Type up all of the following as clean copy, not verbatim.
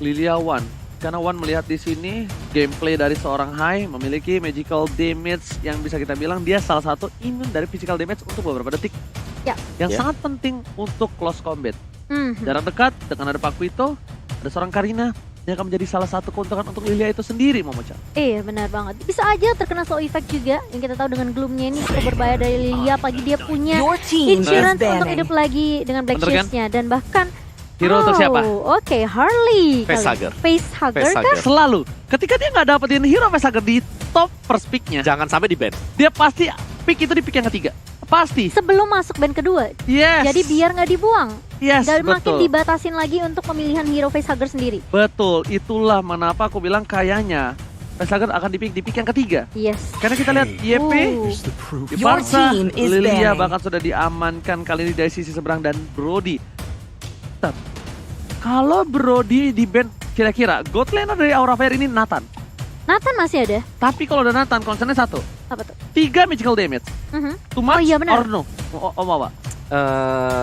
Lilia Wan. Karena Wan melihat di sini gameplay dari seorang Hai memiliki magical damage yang bisa kita bilang dia salah satu imun dari physical damage untuk beberapa detik. Ya. Yang sangat penting untuk close combat. Mhm. Jarak dekat dengan ada Pakuito, ada seorang Karina yang akan menjadi salah satu keuntungan untuk Lilia itu sendiri, Momo-chan. Iya benar banget. Bisa aja terkena slow effect juga. Yang kita tahu dengan gloomnya ini cukup berbahaya dari Lilia. Apalagi dia punya Your team is insurance untuk banning. hidup lagi dengan Black Bener kan? Shields-nya. Dan bahkan Hero untuk siapa? Oke, Harley. Facehugger. Facehugger kan? Facehugger. Selalu, ketika dia nggak dapetin hero Facehugger di top first pick-nya, Jangan sampai di ban. dia pasti pick itu di pick yang ketiga. Pasti. Sebelum masuk band kedua. Yes. Jadi biar nggak dibuang. yes, Dan makin betul. dibatasin lagi untuk pemilihan hero Facehugger sendiri. Betul, itulah kenapa aku bilang kayaknya Facehugger akan di pick yang ketiga. Yes. Karena kita lihat YP di Your Barca, team is Lilia banning. bahkan sudah diamankan kali ini dari sisi seberang dan Brody. Bentar. Kalau Brody di ban, kira-kira God Laner dari Aura Fire ini Nathan. Nathan masih ada. Tapi kalau udah Nathan, concernnya satu. Apa tuh? 3 magical damage. Mhm. Too much iya, benar. or no? Om apa?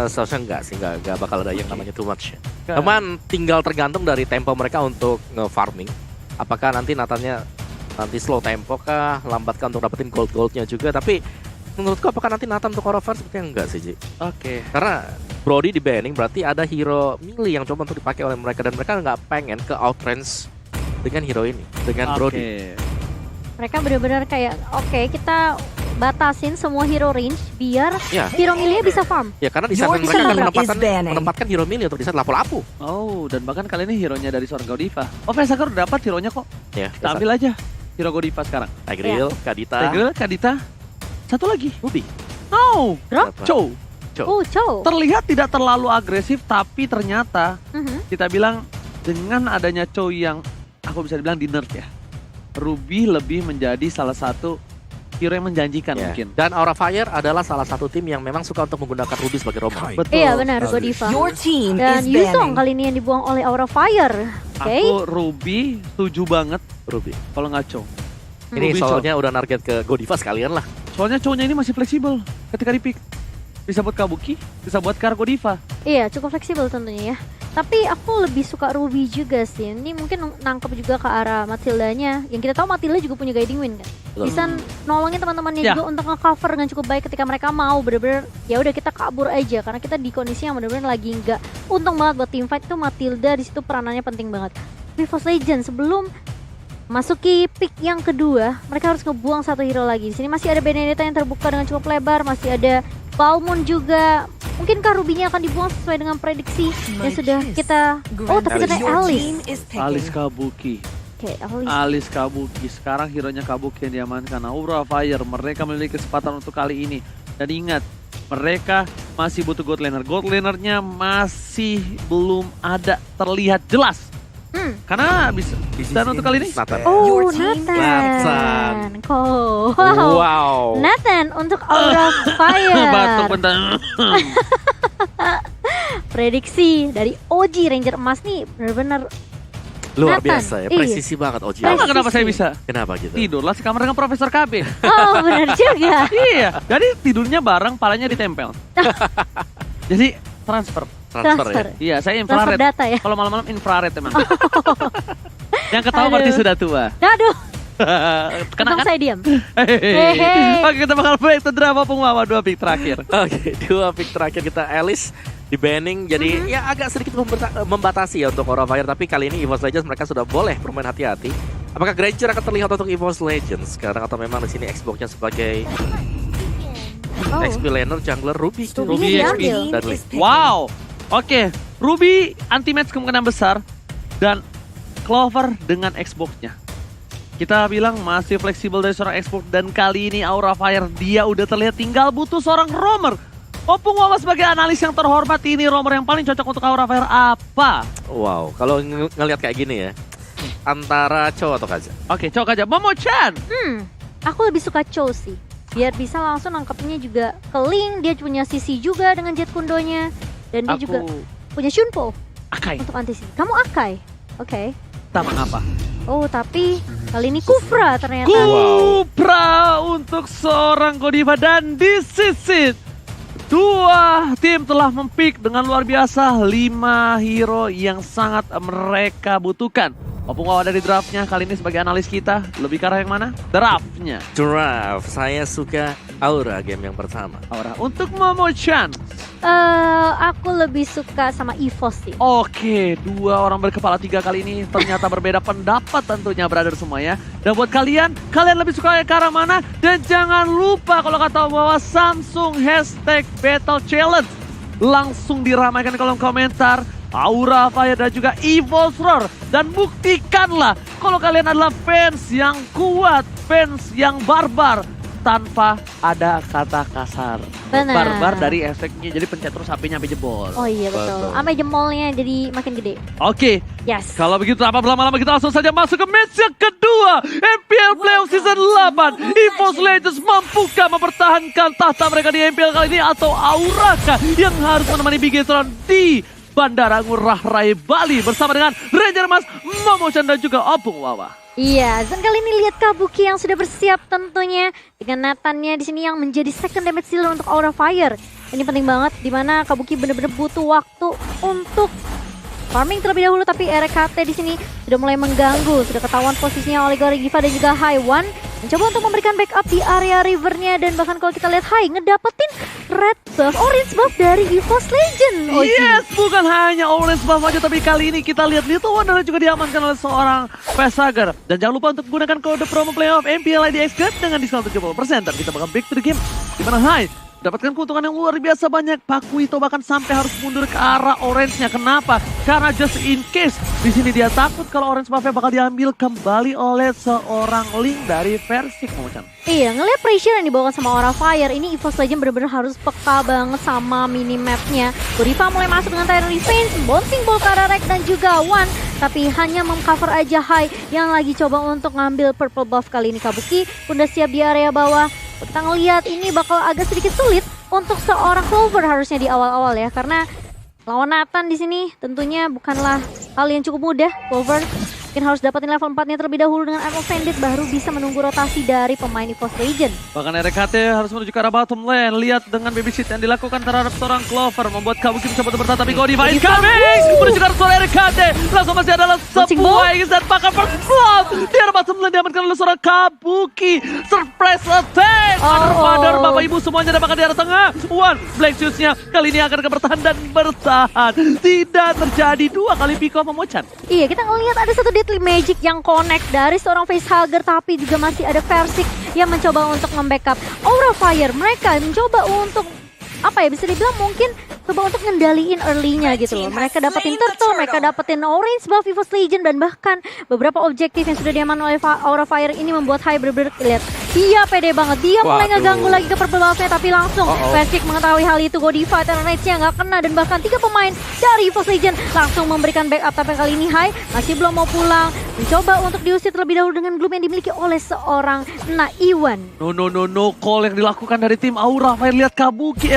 Seharusnya enggak sih, enggak bakal ada yang namanya too much. Cuman tinggal tergantung dari tempo mereka untuk nge-farming. Apakah nanti Nathannya nanti slow tempo kah, lambat kah untuk dapetin gold-goldnya juga. Tapi menurutku apakah nanti Nathan untuk Aura Fire sepertinya enggak sih, Ji. Oke. Karena Brody di banning berarti ada hero melee yang coba untuk dipakai oleh mereka. Dan mereka nggak pengen ke outrange dengan hero ini, dengan Brody. Mereka benar-benar kayak oke, kita batasin semua hero range biar Ya. hero melee bisa farm. Ya karena di Your sana mereka akan team is banning. menempatkan hero melee untuk bisa lapu-lapu. Oh, dan bahkan kali ini hero-nya dari seorang Godiva. Oh, Facehugger udah dapat hero-nya kok. Ya, Kita ambil aja hero Godiva sekarang. Tigreal, Kadita, Tigreal, Kadita. Satu lagi. Ruby. No, Drop? Chow. Oh, cow. Terlihat tidak terlalu agresif, tapi ternyata Mhm. kita bilang dengan adanya Chow yang aku bisa dibilang di nerf ya. Ruby lebih menjadi salah satu hero yang menjanjikan Ya. mungkin. Dan Aura Fire adalah salah satu tim yang memang suka untuk menggunakan Ruby sebagai rombongan. Betul. Iya benar, Godiva. Your team Dan is Yuzong banning. kali ini yang dibuang oleh Aura Fire. Oke. Aku Ruby setuju banget Ruby. kalau nggak Chow. Ini Ruby soalnya udah target ke Godiva sekalian lah. Soalnya Chow-nya ini masih fleksibel ketika di pick. Bisa buat Kabuki, bisa buat Kar Godiva. Iya, cukup fleksibel tentunya ya. Tapi aku lebih suka Ruby juga sih. Ini mungkin nangkep juga ke arah Matilda-nya. Yang kita tahu Matilda juga punya guiding wind kan. Betul. Bisa nolongin teman-temannya Ya. juga untuk nge-cover dengan cukup baik ketika mereka mau bener-bener ya udah kita kabur aja karena kita di kondisi yang bener-bener lagi nggak untung banget buat team fight. Itu Matilda di situ peranannya penting banget. Vivo's Legend sebelum masuki pick yang kedua, mereka harus ngebuang satu hero lagi. Di sini masih ada Benedetta yang terbuka dengan cukup lebar, masih ada Balmond juga. Mungkinkah Ruby-nya akan dibuang sesuai dengan prediksi yang sudah kita... Oh, tapi Alice. ada Your Alice. team is Alice picking. Kabuki. Oke, Alice. Alice Kabuki. Sekarang hero-nya Kabuki yang diamankan. Aura Fire. Mereka memiliki kesempatan untuk kali ini. Dan ingat, mereka masih butuh God Laner. God Laner-nya masih belum ada terlihat jelas. Karena bisa. Dan untuk kali ini, Nathan. Oh, Your team Nathan. Oh, wow. Wow. Nathan untuk Aura batuk Fire. bentar. Prediksi dari OG Ranger Emas nih benar-benar Luar Nathan. biasa ya, Iya. presisi banget OG. Tahu nggak Presisi. kenapa saya bisa? Kenapa gitu? Tidurlah sekamar dengan Profesor KB. oh benar juga. Iya, jadi tidurnya bareng, palanya ditempel. Jadi transfer. Transfer ya. Iya, saya Transfer infrared. data ya. Kalau malam-malam infrared emang. Yang ketawa berarti Aduh. sudah tua. Aduh, Kena untung kan? saya diam. Hehehe. Oke, kita bakal break to drama pengumuman 2 pick terakhir. Oke, 2 pick terakhir kita Alice di banning, jadi ya agak sedikit membatasi ya untuk Aura Fire. Tapi kali ini EVOS Legends mereka sudah boleh bermain hati-hati. Apakah Granger akan terlihat untuk EVOS Legends sekarang atau memang di sini Xbox-nya sebagai Oh. XP laner jungler Ruby, Ruby XP. dan Lee. Wow. Oke, Ruby anti-match kemungkinan besar dan Clover dengan Xbox-nya. Kita bilang masih fleksibel dari seorang Xbox dan kali ini Aura Fire dia udah terlihat tinggal butuh seorang roamer. Opung Wawa sebagai analis yang terhormat ini roamer yang paling cocok untuk Aura Fire apa? Wow, kalau ngelihat kayak gini ya, antara Chow atau Kaza? Oke, cok aja. Momo-chan. Aku lebih suka Chow sih. Biar bisa langsung nangkepnya juga ke Link. Dia punya CC juga dengan Jet Kundonya. Dan dia juga punya Shunpo Akai. untuk anti-CC. Kamu Akai? Oke. Tamang apa? Oh, tapi kali ini Kufra ternyata. Kupra untuk seorang Godiva dan this is it. Dua tim telah mempick dengan luar biasa 5 hero yang sangat mereka butuhkan. Opung Wawa dari draftnya kali ini sebagai analis kita, lebih ke arah yang mana? Draftnya. Draft, saya suka Aura game yang pertama. Aura. Untuk Momo-chan. Aku lebih suka sama EVOS sih. Oke, 2 orang berkepala 3 kali ini ternyata berbeda pendapat tentunya brother semua ya. Dan buat kalian lebih suka ke arah mana? Dan jangan lupa kalau kata bahwa Samsung #Battle Challenge langsung diramaikan di kolom komentar. Aura Fire dan juga EVOS Roar. Dan buktikanlah kalau kalian adalah fans yang kuat, fans yang barbar. Tanpa ada kata kasar. Benar. Barbar dari efeknya, jadi pencet terus HP-nya sampai jebol. Oh iya betul. Sampai jempolnya jadi makin gede. Oke, Yes. kalau begitu apa berlama-lama kita langsung saja masuk ke match yang kedua. MPL Playoff Season 8. EVOS Legends mampukah mempertahankan tahta mereka di MPL kali ini atau Auraka yang harus menemani Bigetron di Bandara Ngurah Rai Bali bersama dengan Ranger Mas, Momo-chan dan juga Opung Wawa. Iya, dan kali ini lihat Kabuki yang sudah bersiap tentunya dengan Nathannya di sini yang menjadi second damage dealer untuk Aura Fire. Ini penting banget dimana Kabuki benar-benar butuh waktu untuk farming terlebih dahulu, tapi RKT di sini sudah mulai mengganggu, sudah ketahuan posisinya oleh Giva dan juga Haiwan. Mencoba untuk memberikan backup di area rivernya dan bahkan kalau kita lihat Hai ngedapetin red buff, orange buff dari EVOS Legend. Yes, bukan hanya orange buff aja, tapi kali ini kita lihat Little Wonder juga diamankan oleh seorang Facehugger. Dan jangan lupa untuk gunakan kode promo playoff MPL IDX Club dengan diskon 70%. Dan kita bakal back to the game. Dimana Hai dapatkan keuntungan yang luar biasa banyak. Pakuito bahkan sampai harus mundur ke arah orange-nya. Kenapa? Karena just in case di sini dia takut kalau orange buff-nya bakal diambil kembali oleh seorang Link dari Versik, Momo-chan. Iya, ngeliat pressure yang dibawakan sama Aura Fire, ini EVOS Legend bener-bener harus peka banget sama minimapnya. Godiva mulai masuk dengan Tyrant Revenge, bouncing ball ke arah Rek dan juga One, tapi hanya mengcover aja Hai yang lagi coba untuk ngambil purple buff. Kali ini Kabuki udah siap di area bawah. Kita ngeliat ini bakal agak sedikit sulit untuk seorang Clover harusnya di awal-awal ya, karena lawan Nathan di sini tentunya bukanlah hal yang cukup mudah. Clover mungkin harus dapetin level 4-nya terlebih dahulu dengan Arm of Bandit, baru bisa menunggu rotasi dari pemain EVOS Legend. Bahkan RKT harus menuju ke arah bottom lane. Lihat dengan babysit yang dilakukan terhadap seorang Clover membuat Kabuki bisa bertahan, tapi Godiva incoming menuju ke arah seorang RKT. Langsung masih adalah sebuah exit, bahkan first blood di arah bottom lane diamankan oleh seorang Kabuki. Surprise attack. Mother, bapak ibu semuanya dapatkan di arah tengah. One Black Shoes-nya kali ini akan bertahan dan bertahan. Tidak terjadi 2 kali pick off Momo-chan. Iya, kita ngelihat ada satu Deadly Magic yang connect dari seorang Facehugger, tapi juga masih ada Versik yang mencoba untuk membackup Aura Fire. Mereka mencoba untuk apa ya, bisa dibilang mungkin coba untuk ngendaliin early-nya gitu loh. Mereka dapetin turtle, mereka dapetin orange buff EVOS Legend, dan bahkan beberapa objektif yang sudah diaman oleh Aura Fire ini membuat Hai bener-bener lihat dia pede banget. Dia mulai ngeganggu lagi ke purple buff-nya, tapi langsung Versik mengetahui hal itu. Godiva Terran Rage-nya nggak kena, dan bahkan 3 pemain dari EVOS Legend langsung memberikan backup. Tapi kali ini Hai masih belum mau pulang, mencoba untuk diusir terlebih dahulu dengan gloom yang dimiliki oleh seorang Naiwan. No, call yang dilakukan dari tim Aura Fire. Lihat Kabuki,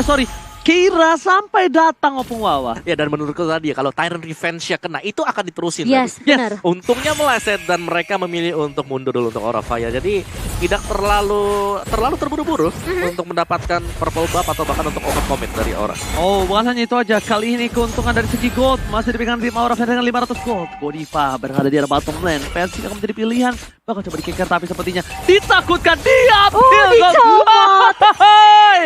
Kira sampai datang Opung Wawa. Ya, dan menurutku tadi ya, kalau Tyrant Revenge-nya kena, itu akan diterusin. Yes, benar. Untungnya meleset dan mereka memilih untuk mundur dulu untuk Aura Fire. Jadi tidak terlalu terburu-buru untuk mendapatkan purple buff atau bahkan untuk overcommit dari Aura. Oh, bukan hanya itu aja. Kali ini keuntungan dari segi gold masih dipegang tim Aura Fire dengan 500 gold. Godiva berada di arah bottom lane. Fancy akan menjadi pilihan. Bakal coba di-kicker, tapi sepertinya ditakutkan. Diambil gold.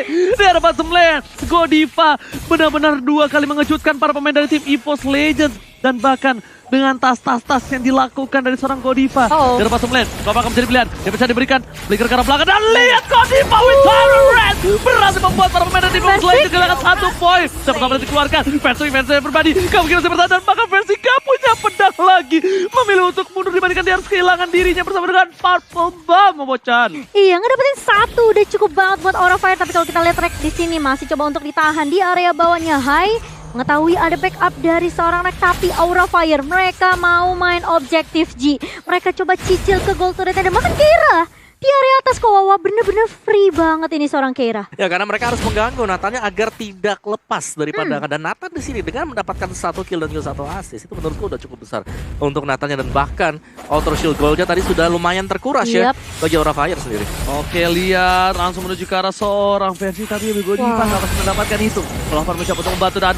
Di arah bottom lane. Godiva benar-benar 2 kali mengejutkan para pemain dari tim EVOS Legends. Dan bahkan dengan tas-tas yang dilakukan dari seorang Godiva. Di arah bottom lane, kau bakal menjadi pilihan. Dia bisa diberikan flicker ke arah belakang. Dan lihat Godiva with Tyrant Red berhasil membuat para pemain dari EVOS Legends kehilangan 1 poin. Sama-sama dikeluarkan. Versi pribadi, kamu kira bisa bertahan, dan bahkan versi gak punya pedang lagi. Memilih untuk mundur dibandingkan dia harus kehilangan dirinya bersama dengan Purple Bomb, Momo-chan. Iya, ngedapetin 1 udah cukup banget buat Aura Fire, tapi kalau kita lihat Rek di sini masih coba untuk ditahan di area bawahnya. Hai mengetahui ada backup dari seorang Rek, tapi Aura Fire mereka mau main objektif G. Mereka coba cicil ke gold turret dan bahkan kira di area atas kok Wawa bener-bener free banget ini seorang Keira. Ya karena mereka harus mengganggu Nathannya agar tidak lepas dari pandangan. Dan Nathan di sini dengan mendapatkan 1 kill dan juga 1 assist itu menurutku udah cukup besar untuk Nathannya. Dan bahkan auto shield goalnya tadi sudah lumayan terkuras ya bagi Aura Fire sendiri. Oke, lihat langsung menuju ke arah seorang versi, tapi Godiva nggak bisa mendapatkan itu. Clover mencoba untuk membantu dan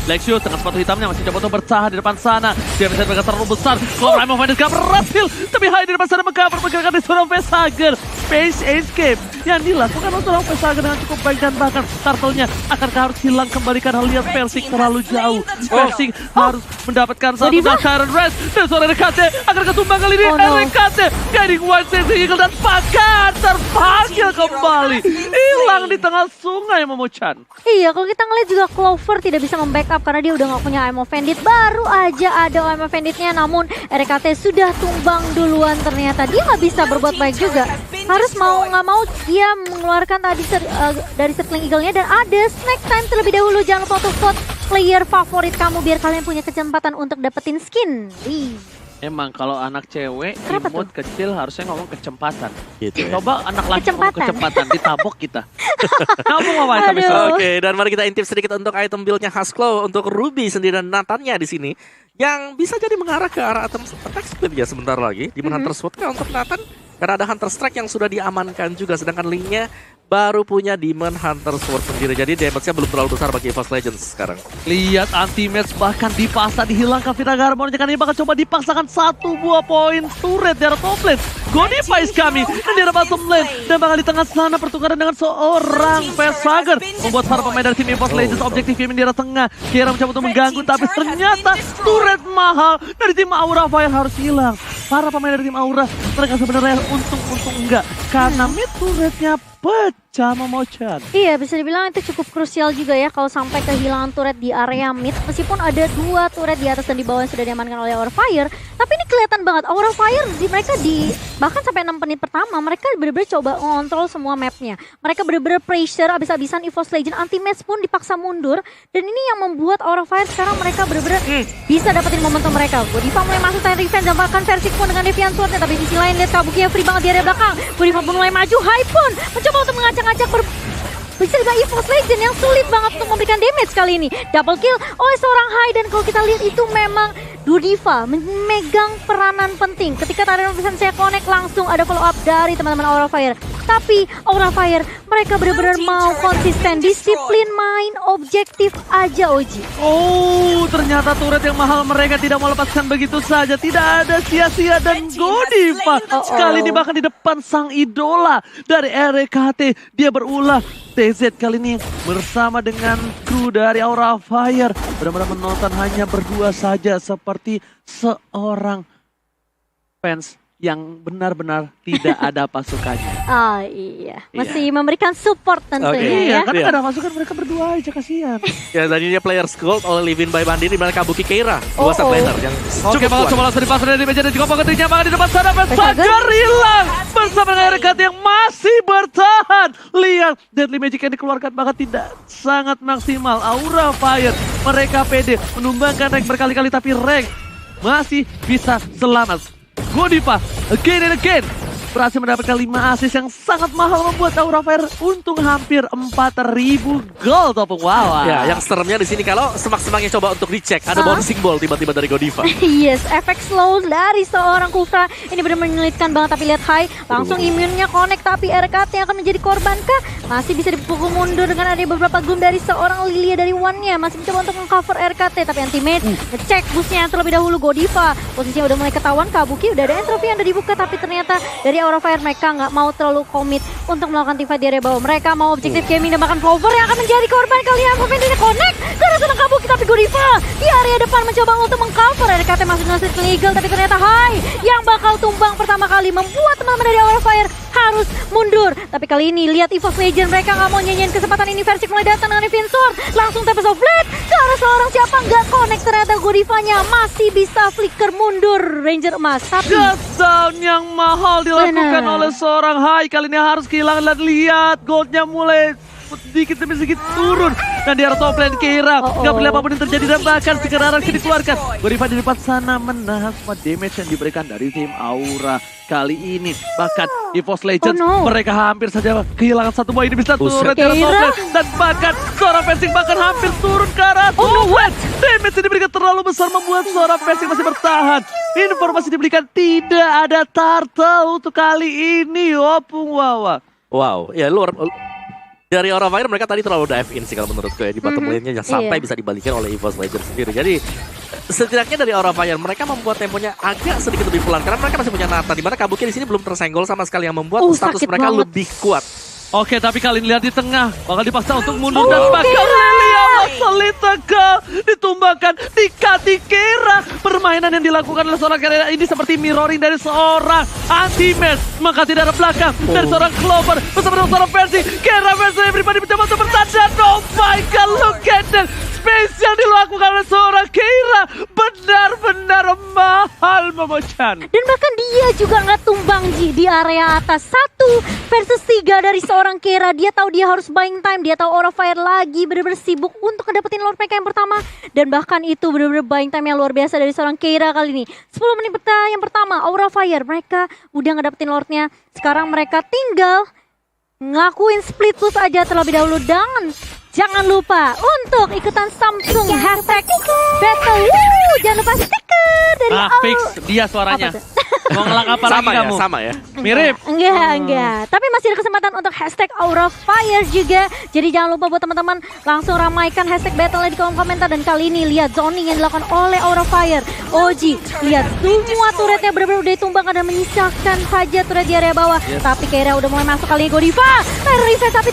Lexio dengan sepatu hitamnya masih coba untuk bertahan di depan sana. Dia bisa mereka terlalu besar. Clover Rhyme of Madness gak berhasil, tapi Hai di depan sana mengcover pergerakan di seorang Vesager. Space escape yang dilakukan oleh seorang Vesager dengan cukup baik dan bahkan turtle-nya akankah harus hilang kembali karena lihat Persik terlalu jauh. Persik harus mendapatkan satu dan Siren Rest dan seorang RKT akan ketumbang kali ini. RKT guiding White Sensei Eagle dan Pakan terpanggil kembali, hilang di tengah sungai Momochan. Iya, kalau kita ngeliat juga Clover tidak bisa membackup karena dia udah gak punya Eye of Bandit. Baru aja ada Eye of Banditnya, namun RKT sudah tumbang duluan. Ternyata dia nggak bisa berbuat baik juga. Harus mau nggak mau dia mengeluarkan tadi dari Circling Eagle-nya dan ada snack time terlebih dahulu. Jangan lupa untuk vote player favorit kamu biar kalian punya kesempatan untuk dapetin skin. Emang kalau anak cewek Kenapa imut kecil harusnya ngomong kecepatan. Gitu ya. Coba anak laki ngomong kecepatan ditabok kita. Kamu ngapain sampai Aduh. sana? Oke, dan mari kita intip sedikit untuk item build-nya Haskell untuk Ruby sendiri dan Nathannya di sini yang bisa jadi mengarah ke arah item attack speed ya sebentar lagi. Demon Hunter Sword kah untuk Nathan? Karena ada Hunter Strike yang sudah diamankan juga, sedangkan Link-nya baru punya Demon Hunter Sword sendiri. Jadi damage-nya belum terlalu besar bagi EVOS Legends sekarang. Lihat anti-match bahkan dipaksa dihilangkan Vita Garmon. Kan ini bakal coba dipaksakan 1 buah poin turret di arah top lane. Godiva is coming dan di arah bottom lane. Dan bakal di tengah sana pertukaran dengan seorang Vesager. Membuat para pemain dari tim EVOS Legends objektif game di arah tengah. Kira mencoba untuk mengganggu tapi ternyata turret mahal dari tim Aura Fire harus hilang. Para pemain dari tim Aura mereka sebenarnya untung enggak karena mid turretnya pecah Momochan. Iya, bisa dibilang itu cukup krusial juga ya kalau sampai kehilangan turret di area mid. Meskipun ada 2 turret di atas dan di bawah yang sudah diamankan oleh Aura Fire, tapi ini kelihatan banget Aura Fire mereka bahkan sampai 6 menit pertama mereka benar-benar coba ngontrol semua mapnya. Mereka benar-benar pressure abis-abisan. EVOS Legend anti-match pun dipaksa mundur dan ini yang membuat Aura Fire sekarang mereka benar-benar bisa dapetin momentum mereka. Godiva mulai masuk time revenge dan bahkan versi pun dengan Deviant Sword-nya, tapi di sisi lain lihat Kabuki yang free banget di area belakang. Godiva pun mulai maju, Hai pun mencoba untuk mengacak-acak bisa dibilang EVOS Legend yang sulit banget untuk memberikan damage kali ini. Double kill oleh seorang Hai dan kalau kita lihat itu memang Godiva memegang peranan penting. Ketika Tarian saya connect langsung ada follow up dari teman-teman Aura Fire. Tapi Aura Fire mereka benar-benar mau konsisten, disiplin main objektif aja Oji. Oh, ternyata turret yang mahal mereka tidak mau lepaskan begitu saja. Tidak ada sia-sia dan Godiva sekali ini bahkan di depan sang idola dari RKT. Dia berulah. TZ kali ini bersama dengan kru dari Aura Fire benar-benar menonton hanya berdua saja seperti seorang fans yang benar-benar tidak ada pasukannya. Ah iya, masih memberikan support tentunya Iya, ya. karena nggak ada pasukan mereka berdua aja, kasihan. Ya tadinya players gold oleh Livin by Bandit di mana Kabuki Keira, 2 set laner yang Oke, cukup bakal kuat. coba langsung dipasang dari meja dan juga pengetiknya bakal di depan sana. Vesager hilang bersama dengan RKT yang masih bertahan. Lihat, Deadly Magic yang dikeluarkan bahkan tidak sangat maksimal. Aura Fire, mereka pede menumbangkan rank berkali-kali tapi rank masih bisa selamat. Godiva again and again berhasil mendapatkan 5 assist yang sangat mahal membuat Aura Fire untung hampir 4.000 gold. Wow. Ya, yang seremnya di sini kalau semak-semaknya coba untuk dicek ada bouncing ball tiba-tiba dari Godiva. Yes, efek slow dari seorang Kufra ini benar-benar menyulitkan banget. Tapi lihat Hai langsung imunnya connect, tapi RKT yang akan menjadi korban kah? Masih bisa dipukul mundur dengan ada beberapa gloom dari seorang Lilia dari One-nya. Masih mencoba untuk meng-cover RKT tapi anti-mate ngecek busnya terlebih dahulu. Godiva posisinya udah mulai ketahuan. Kabuki udah ada entropy yang udah dibuka, tapi ternyata dari Aura Fire mereka nggak mau terlalu komit untuk melakukan teamfight di area bawah. Mereka mau objektif gaming dan bahkan Clover yang akan menjadi korban kali ya. Momennya connect karena senang Kabuki, tapi Godiva di area depan mencoba untuk mengcover. RKT masuk dengan legal, tapi ternyata Hai yang bakal tumbang pertama kali membuat teman-teman dari Aura Fire harus mundur. Tapi kali ini lihat EVOS Legend mereka nggak mau nyanyiin kesempatan ini. Versi mulai datang dengan Deviant Sword langsung Tempest of Blade ke arah seorang siapa nggak connect. Ternyata Godivanya masih bisa flicker mundur Ranger emas, tapi Shutdown yang mahal dilakukan oleh seorang Hai. Kali ini harus kehilangan. Lihat goldnya mulai sedikit demi sedikit turun. Dan di arah top lane Keira, nggak peduli apapun yang terjadi dan bahkan sekarang dikeluarkan. Godiva di depan sana menahan semua damage yang diberikan dari tim Aura. Kali ini bahkan EVOS Legends mereka hampir saja kehilangan satu buah ini bisa turun di arah top lane. Dan bahkan seorang Versing bahkan hampir turun ke arah top lane. Damage yang diberikan terlalu besar membuat seorang Versing masih bertahan. Informasi diberikan tidak ada turtle untuk kali ini, Opung Wawa. Wow, ya luar dari Aura Fire mereka tadi terlalu dive in sih kalau menurutku ya di bottom lane-nya sampai bisa dibalikin oleh EVOS Legends sendiri. Jadi setidaknya dari Aura Fire mereka membuat temponya agak sedikit lebih pelan karena mereka masih punya Nata di mana Kabuki di sini belum tersenggol sama sekali yang membuat status mereka lebih kuat. Oke, tapi kali ini lihat di tengah bakal dipaksa untuk mundur dan bakal Lilia Solitaga ditumbangkan di Keira. Permainan yang dilakukan oleh seorang Keira ini seperti mirroring dari seorang anti-match. Maka tidak ada belakang dari seorang Clover bersama dengan seorang versi Keira versi everybody mencoba untuk bertahan. Oh my god, look at that space yang dilakukan oleh seorang Keira benar-benar mahal, Momo-chan. Dan bahkan dia juga nggak tumbang di area atas. 1 versus 3 dari seorang Keira. Dia tahu dia harus buying time. Dia tahu Aura Fire lagi benar-benar sibuk untuk ngedapetin Lord mereka yang pertama. Dan bahkan itu benar-benar buying time yang luar biasa dari seorang Keira kali ini. 10 menit yang pertama Aura Fire. Mereka udah ngedapetin Lordnya. Sekarang mereka tinggal ngelakuin split push aja terlebih dahulu. Dan jangan lupa untuk ikutan Samsung #battle. Jangan lupa stiker dari Fix dia suaranya. Mau ngelak apa lagi kamu? Sama ya. Mirip. Enggak. Tapi masih ada kesempatan untuk #AuraFire juga. Jadi jangan lupa buat teman-teman langsung ramaikan #battle di kolom komentar. Dan kali ini lihat zoning yang dilakukan oleh Aura Fire. Oji, lihat semua turretnya benar-benar udah ditumbangkan dan menyisakan saja turret di area bawah. Tapi Keira udah mulai masuk kali ini. Godiva revive tapi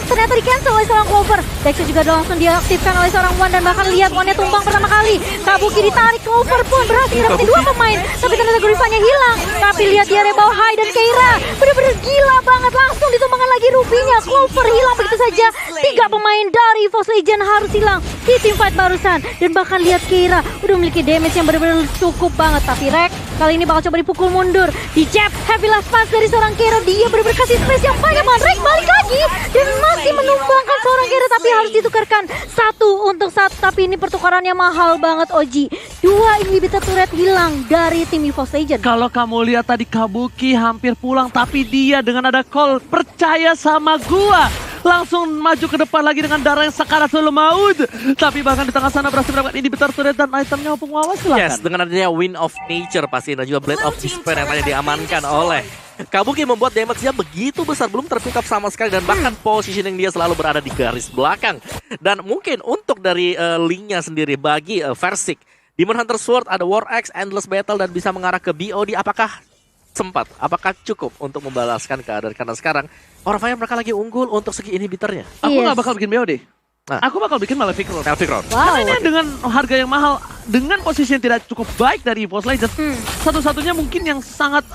ternyata di cancel oleh seorang Clover. Dexter juga langsung diaktifkan oleh seorang Wan. Dan bahkan lihat Wannya tumbang pertama kali. Kabuki ditarik, Clover pun berhasil dapetin 2 pemain. Tapi ternyata Godivanya hilang. Tapi lihat di area bawah Hai dan Keira bener-bener gila banget, langsung ditumbangkan lagi Rubinya. Clover hilang begitu saja. 3 pemain dari EVOS Legends harus hilang di team fight barusan. Dan bahkan lihat Keira udah memiliki damage yang bener-bener cukup banget. Tapi Rek kali ini bakal coba dipukul mundur. Di jab heavy last pass dari seorang Keira. Dia bener-bener kasih space yang banyak banget. Rek balik lagi dan masih menumbangkan seorang Keira. Tapi harus ditukarkan 1 untuk 1. Tapi ini pertukarannya mahal banget, Oji. 2 inhibitor turret hilang dari tim EVOS Legends. Kalau kamu lihat tadi Kabuki hampir pulang, tapi dia dengan ada call percaya sama gua. Langsung maju ke depan lagi dengan darah yang sakaratul maut. Tapi bahkan di tengah sana berhasil mendapatkan inhibitor turret dan itemnya Opung Wawa, silakan. Yes, dengan adanya Wind of Nature pasti dan juga Blade of Despair yang tadi diamankan oleh Kabuki membuat damage-nya begitu besar, belum terpick up sama sekali dan bahkan positioning dia selalu berada di garis belakang. Dan mungkin untuk dari linknya sendiri bagi Versing, Demon Hunter Sword, ada War Axe, Endless Battle dan bisa mengarah ke BOD. Apakah sempat? Apakah cukup untuk membalaskan keadaan? Karena sekarang Aura Fire mereka lagi unggul untuk segi inhibitornya. Aku nggak bakal bikin BOD. Aku bakal bikin Malefic Road. Wow. Karena ini dengan harga yang mahal, dengan posisi yang tidak cukup baik dari EVOS Legends, satu-satunya mungkin yang sangat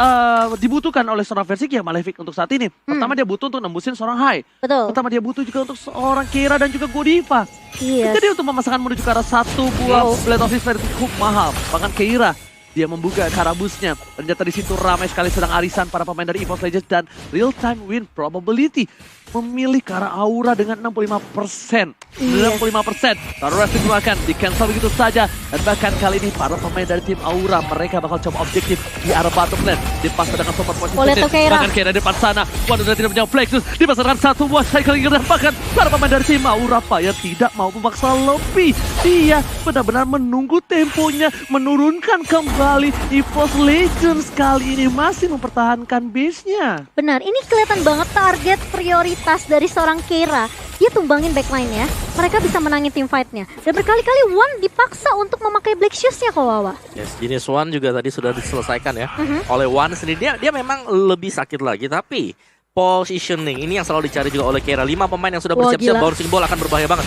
dibutuhkan oleh seorang Versing ya Malefic untuk saat ini. Pertama dia butuh untuk nembusin seorang Hai. Betul. Pertama dia butuh juga untuk seorang Keira dan juga Godiva. Yes. Jadi untuk memasangkan menuju ke arah 1 buah Blade of Despair itu cukup mahal. Bahkan Keira dia membuka karabusnya. Ternyata di situ ramai sekali sedang arisan para pemain dari EVOS Legends dan real time win probability memilih ke arah Aura dengan 65%. 65%. Taruh rest dikeluarkan, di cancel begitu saja. Dan bahkan kali ini para pemain dari tim Aura mereka bakal coba objektif di arah bottom lane. Dipasang dengan support position. Bahkan Keira di depan sana. Waduh, tidak punya Flexus. Dipasangkan 1 buah cycling dan bahkan para pemain dari tim Aura Fire tidak mau memaksa lebih. Dia benar-benar menunggu temponya, menurunkan kembali. EVOS Legends kali ini masih mempertahankan base-nya. Benar, ini kelihatan banget target prioritas dari seorang Keira. Dia tumbangin backline-nya, mereka bisa menangin team fight-nya. Dan berkali-kali Wan dipaksa untuk memakai Black Shoes-nya kok, Wawa. Yes, jenis Wan juga tadi sudah diselesaikan ya oleh Wan sendiri. Dia memang lebih sakit lagi, tapi positioning ini yang selalu dicari juga oleh Keira. 5 pemain yang sudah bersiap-siap bouncing ball akan berbahaya banget.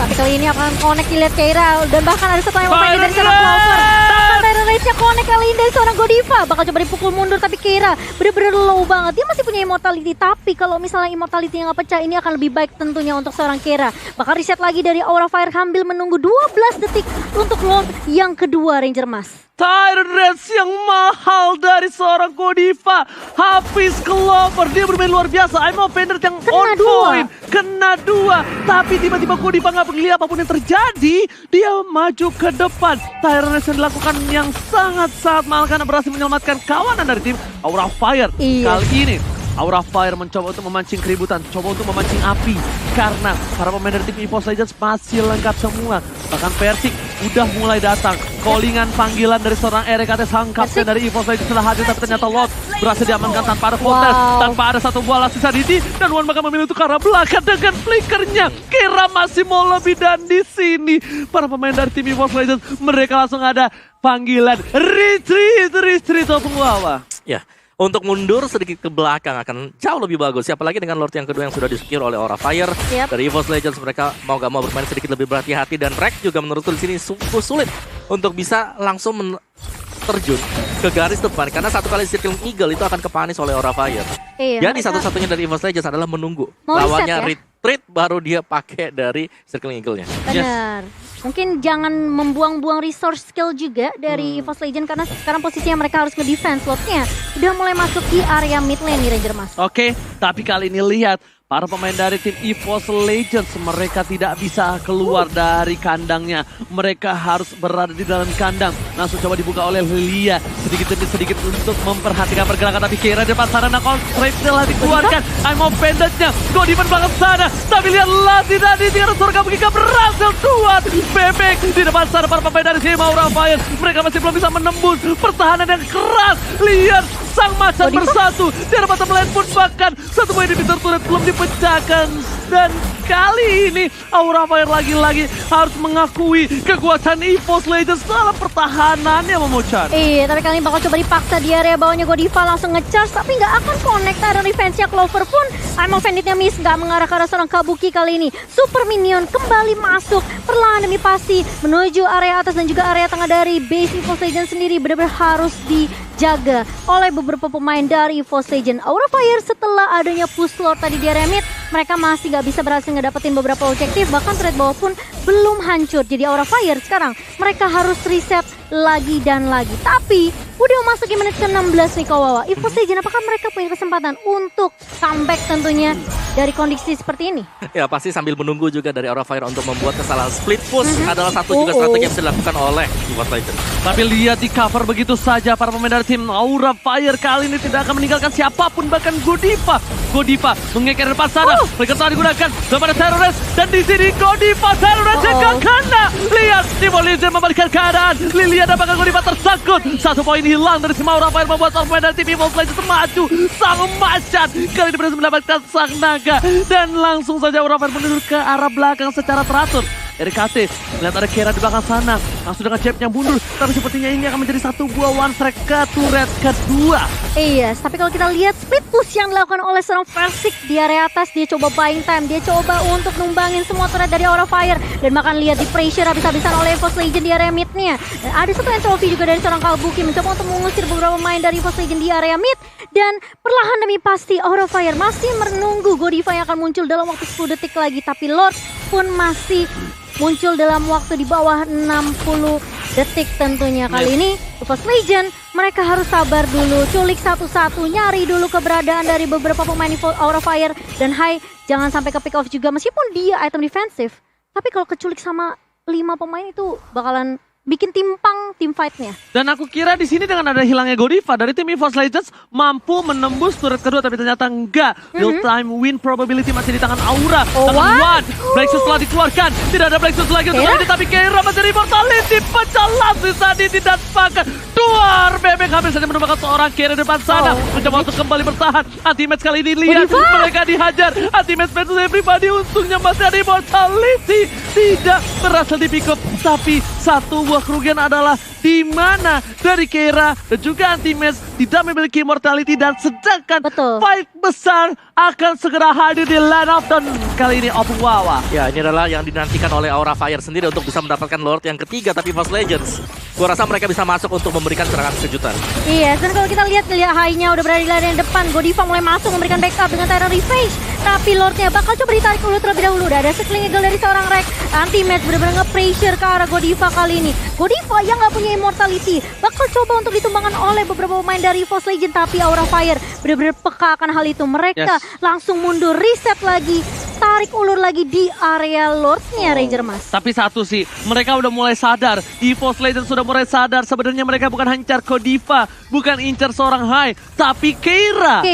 Tapi kali ini akan connect dilihat Keira. Dan bahkan ada satu yang open dari seorang Clover. Bahkan Tyrant Rage-nya connect kali ini dari seorang Godiva. Bakal coba dipukul mundur tapi Keira bener-bener low banget. Dia masih punya immortality. Tapi kalau misalnya immortality-nya nggak pecah, ini akan lebih baik tentunya untuk seorang Keira. Bakal reset lagi dari Aura Fire sambil menunggu 12 detik untuk Lord yang kedua Ranger Mas. Tyrant Reds yang mahal dari seorang Godiva. Hafiz Clover, dia bermain luar biasa. I'm offender yang Kena on dua. point. Kena 2. Tapi tiba-tiba Godiva nggak peduli apapun yang terjadi. Dia maju ke depan. Tyrant Reds yang dilakukan yang sangat-sangat mahal karena berhasil menyelamatkan kawanan dari tim Aura Fire. Iya. Kali ini Aura Fire mencoba untuk memancing keributan, coba untuk memancing api. Karena para pemain dari tim EVOS Legends masih lengkap semua. Bahkan Persik udah mulai datang. Callingan panggilan dari seorang RKT sang kapten dari EVOS Legends telah hadir, tapi ternyata Lot berhasil diamankan tanpa ada kontes, Wow. tanpa ada satu bola sisa Didi. Dan Wan bakal memilih untuk ke arah belakang dengan flickernya. Kira masih mau lebih, dan di sini para pemain dari tim EVOS Legends mereka langsung ada panggilan retreat open bawah. Ya, untuk mundur sedikit ke belakang akan jauh lebih bagus. Apalagi dengan Lord yang kedua yang sudah di-secure oleh Aura Fire. Yep. Dari EVOS Legends mereka mau gak mau bermain sedikit lebih berhati-hati. Dan Rek juga menurutku di sini sungguh sulit untuk bisa langsung terjun ke garis depan. Karena satu kali Circling Eagle itu akan kepanis oleh Aura Fire. Iya, Jadi mereka satu-satunya dari EVOS Legends adalah menunggu. Mau reset Lawannya ya? retreat baru dia pakai dari Circling Eagle-nya. Benar. Mungkin jangan membuang-buang resource skill juga dari EVOS Legends karena sekarang posisinya mereka harus nge-defense. Slotnya udah mulai masuk di area mid lane nih Ranger Mas. Oke, tapi kali ini lihat para pemain dari tim EVOS Legends mereka tidak bisa keluar dari kandangnya. Mereka harus berada di dalam kandang. Langsung coba dibuka oleh Lilia sedikit demi sedikit untuk memperhatikan pergerakan, tapi kira depan sana Constraint telah dikeluarkan. I'm offended-nya. Godiva belakang sana. Tapi lihat Lati tadi tiga surga begini berhasil kuat. Bebek di depan sana para pemain dari tim Aura Fire. Mereka masih belum bisa menembus pertahanan yang keras. Lihat sang macan Godiva? bersatu. Di arah bottom lane pun bahkan satu poin di pintu turret belum dipecahkan. Dan kali ini Aura Fire lagi-lagi harus mengakui kekuatan EVOS Legends dalam pertahanannya, Momochan. Iya, tapi kali ini bakal coba dipaksa di area bawahnya. Godiva langsung ngecharge tapi nggak akan connect. Ada defense-nya Clover pun I'm offended-nya miss, nggak mengarah ke arah seorang Kabuki kali ini. Super Minion kembali masuk perlahan demi pasti menuju area atas dan juga area tengah dari base EVOS Legends sendiri. Benar-benar harus dijaga oleh beberapa pemain dari EVOS Legends. Aura Fire setelah adanya push Lord tadi di area mid, mereka masih nggak bisa berhasil ngedapetin beberapa objektif, bahkan trade bawah pun belum hancur. Jadi Aura Fire sekarang mereka harus reset lagi dan lagi. Tapi udah masuk di menit ke-16 nih Kawawa. EVOS Legends apakah mereka punya kesempatan untuk comeback tentunya dari kondisi seperti ini? Ya pasti sambil menunggu juga dari Aura Fire untuk membuat kesalahan split push adalah satu juga strategi yang bisa dilakukan oleh EVOS Legends. Tapi lihat di cover begitu saja para pemain dari tim Aura Fire kali ini tidak akan meninggalkan siapapun, bahkan Godiva. Godiva mengekor depan sana. Mereka telah digunakan kepada Terrorist, dan di sini Godiva Terrorist yang kena. Lihat di Legends membalikan keadaan. Lihat apakah Godiva tersangkut. Satu poin hilang dari tim Aura Fire membuat pemain dari tim EVOS Legends maju. Sang macan kali ini berhasil mendapatkan sang naga, dan langsung saja Aura Fire menuju ke arah belakang secara teratur. RKT, lihat ada Kera di belakang sana, langsung dengan chip yang mundur, tapi sepertinya ini akan menjadi satu buah one strike ke turret kedua. Iya, tapi kalau kita lihat split push yang dilakukan oleh seorang Persik di area atas, dia coba buying time, dia coba untuk numbangin semua turret dari Aura Fire, dan makan lihat di pressure habis-habisan oleh EVOS Legends di area midnya. Dan ada satu entropy juga dari seorang Kalbuki mencoba untuk mengusir beberapa pemain dari EVOS Legends di area mid, dan perlahan demi pasti Aura Fire masih menunggu Godiva yang akan muncul dalam waktu 10 detik lagi, tapi Lord pun masih muncul dalam waktu di bawah 60 detik tentunya. Kali ini EVOS Legends mereka harus sabar dulu, culik satu-satu, nyari dulu keberadaan dari beberapa pemain Aura Fire, dan jangan sampai ke pick off juga meskipun dia item defensif, tapi kalau keculik sama 5 pemain itu bakalan bikin timpang tim fight-nya. Dan aku kira di sini dengan ada hilangnya Godiva dari tim EVOS Legends mampu menembus turret kedua, tapi ternyata enggak. Real time win probability masih di tangan Aura. Oh, Tangan what? One. Black Shoes telah dikeluarkan. Tidak ada Black Shoes lagi untuk Kera? ini, tapi Kera menjadi immortality. Pecah langsung tadi tidak sepakat. Duar Bebek hampir saja menemukan seorang Kera di depan sana. Mencoba untuk kembali bertahan. Anti-match kali ini lihat Godiva. mereka dihajar. Anti-match versus everybody, untungnya masih ada immortality. Tidak berhasil di pick up, tapi satu buah kerugian adalah di mana dari Kera dan juga Anti-Match tidak memiliki immortality, dan sedangkan Betul. fight besar akan segera hadir di Land of Dawn kali ini Open Wawa. Ya, ini adalah yang dinantikan oleh Aura Fire sendiri untuk bisa mendapatkan Lord yang ketiga, tapi EVOS Legends gua rasa mereka bisa masuk untuk memberikan serangan kejutan. Iya, dan kalau kita lihat high-nya udah berada di layar depan, Godiva mulai masuk memberikan backup dengan Tyrant Revenge, tapi Lordnya bakal coba ditarik dulu terlebih dahulu. Udah ada Circling Eagle dari seorang Rex, Anti-match bener-bener nge-pressure ke arah Godiva kali ini. Godiva yang nggak punya immortality bakal coba untuk ditumbangkan oleh beberapa pemain dari EVOS Legend, tapi Aura Fire bener-bener peka akan hal itu. Mereka langsung mundur, reset lagi, tarik ulur lagi di area Lordnya Ranger Mas. Tapi satu sih, mereka udah mulai sadar. EVOS Legends sudah mulai sadar. Sebenarnya mereka bukan incar Godiva, bukan incar seorang Hai, tapi Keira.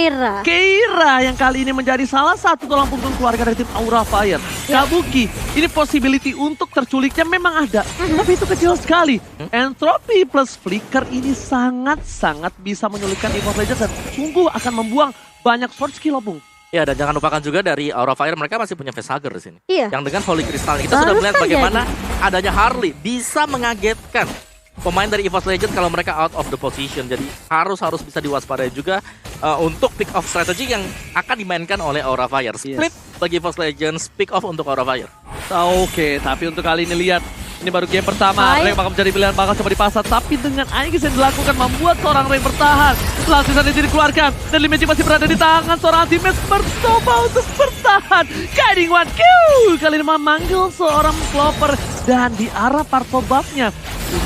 Keira yang kali ini menjadi salah satu tulang punggung keluarga dari tim Aura Fire. Kabuki, ini possibility untuk terculiknya memang ada, tapi itu kecil sekali. Entropy plus Flicker ini sangat-sangat bisa menyulitkan EVOS Legends dan sungguh akan membuang banyak sword skill, Opung. Ya, dan jangan lupakan juga dari Aura Fire mereka masih punya Facehugger di sini. Iya. Yang dengan Holy Crystal kita sudah melihat bagaimana adanya Harley bisa mengagetkan pemain dari EVOS Legends kalau mereka out of the position. Jadi harus bisa diwaspadai juga untuk pick off strategy yang akan dimainkan oleh Aura Fire. Split bagi EVOS Legends, pick off untuk Aura Fire. Oke, tapi untuk kali ini lihat, ini baru game pertama. Rank bakal menjadi pilihan, bakal coba dipasar. Tapi dengan Aegis yang dilakukan membuat seorang Rank bertahan. Langsung saja dikeluarkan. Dan Limeji masih berada di tangan seorang Anti-Match mencoba untuk bertahan. Guiding One Q kali ini memanggil seorang Clover. Dan di arah purple buff-nya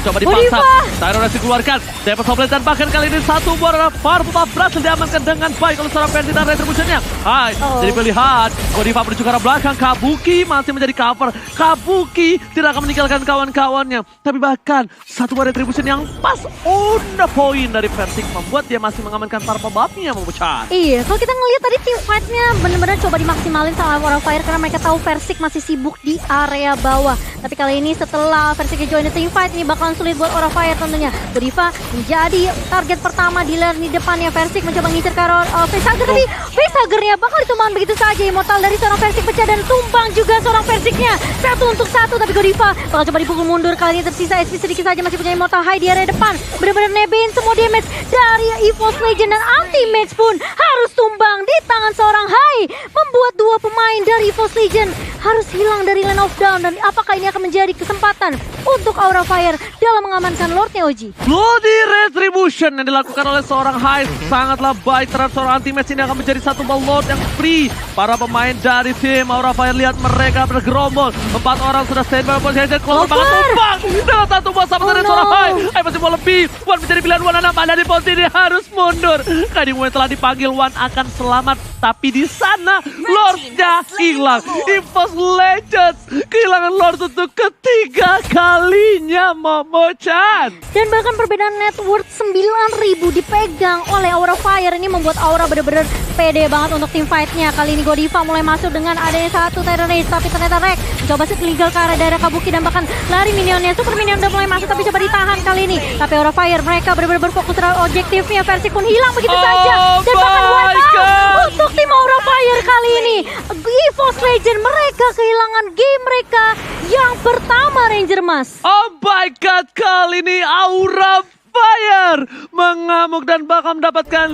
coba dipasang. Tyrone dikeluarkan. Devil's Hopeless dan bahkan kali ini satu buah purple buff berhasil diamankan dengan baik oleh seorang Fancy dan Retribution-nya. Hai, jadi pilihan. Godiva menuju ke arah belakang. Kabuki masih menjadi cover. Kabuki tidak akan meninggalkan kawan-kawannya. Tapi bahkan satu buah Retribution yang pas on the point dari Versik membuat dia masih mengamankan purple buff-nya, memecah. Iya, kalau kita ngelihat tadi team fight-nya benar-benar coba dimaksimalin sama Aura Fire karena mereka tahu Versik masih sibuk di area bawah. Tapi kali ini setelah Versik join the team fight ini bakalan sulit buat Aura Fire tentunya. Godiva menjadi target pertama di lini depannya. Versik mencoba ngincer ke arah Facehugger, tapi Facehugger-nya bakal ditumbang begitu saja. Immortal dari seorang Versik pecah dan tumbang juga seorang Versiknya. 1-1, tapi Godiva bakal coba dipukul mundur. Kali ini tersisa SP sedikit saja, masih punya Immortal High di area depan. Benar-benar nebein semua damage dari EVOS Legend dan Anti-Match pun harus tumbang di tangan seorang High. Membuat dua pemain dari EVOS Legend harus hilang dari lane of down. Dan apakah ini akan menjadi kesempatan untuk Aura Fire dalam mengamankan Lordnya Oji? Bloody Retribution yang dilakukan oleh seorang High sangatlah baik terhadap seorang Anti-Match. Ini akan menjadi satu ball Lord yang free. Para pemain dari tim Aura Fire lihat mereka bergerombol. 4 orang sudah standby posisi. Clover bakal tumbang dengan satu ball sama dari seorang High. Masih mau lebih. Wan menjadi pilihan. Wan anak pada di posisi ini harus mundur. Guiding One telah dipanggil. Wan akan selamat, tapi di sana Lordnya hilang. EVOS Legends kehilangan Lord untuk ketiga kalinya, Momo-chan. Dan bahkan perbedaan net worth 9.000 dipegang oleh Aura Fire. Ini membuat Aura bener-bener pede banget untuk tim fight-nya. Kali ini Godiva mulai masuk dengan adanya satu Tyrant Rage, tapi ternyata Rex mencoba legal ke arah daerah Kabuki dan bahkan lari minionnya. Super minion udah mulai masuk tapi coba ditahan kali ini. Tapi Aura Fire mereka bener-bener berfokus terhadap objektifnya. Versik pun hilang begitu saja. Dan bahkan wipe out untuk tim Aura Fire kali ini. EVOS Legend mereka kehilangan game mereka yang pertama, Ranger Mas. Oh my god, kali ini Aura Fire mengamuk dan bakal mendapatkan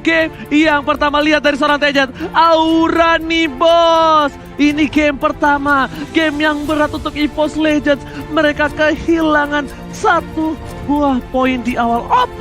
game yang pertama. Lihat dari seorang Tejan, Aura nih bos. Ini game pertama, game yang berat untuk EVOS Legends. Mereka kehilangan satu buah poin di awal.